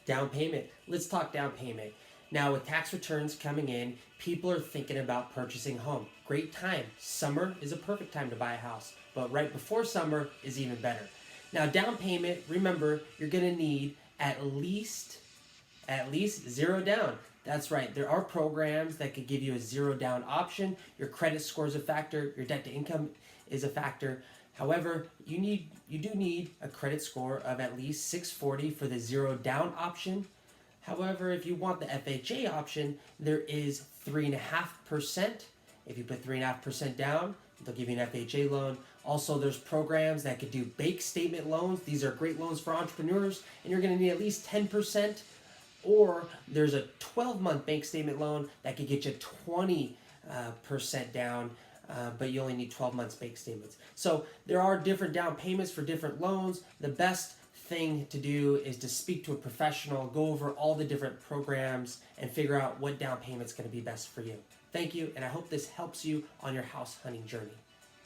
Down payment. Let's talk down payment. Now, with tax returns coming in, people are thinking about purchasing a home. Great time. Summer is a perfect time to buy a house, but right before summer is even better. Now, down payment, remember, you're going to need at least zero down. That's right. There are programs that could give you a zero down option. Your credit score is a factor. Your debt to income is a factor. However, you do need a credit score of at least 640 for the zero down option. However, if you want the FHA option, there is 3.5%. If you put 3.5% down, they'll give you an FHA loan. Also, there's programs that could do bank statement loans. These are great loans for entrepreneurs, and you're going to need at least 10%. Or there's a 12-month bank statement loan that could get you 20% down, but you only need 12 months bank statements. So there are different down payments for different loans. The best thing to do is to speak to a professional, go over all the different programs, and figure out what down payment is going to be best for you. Thank you, and I hope this helps you on your house hunting journey.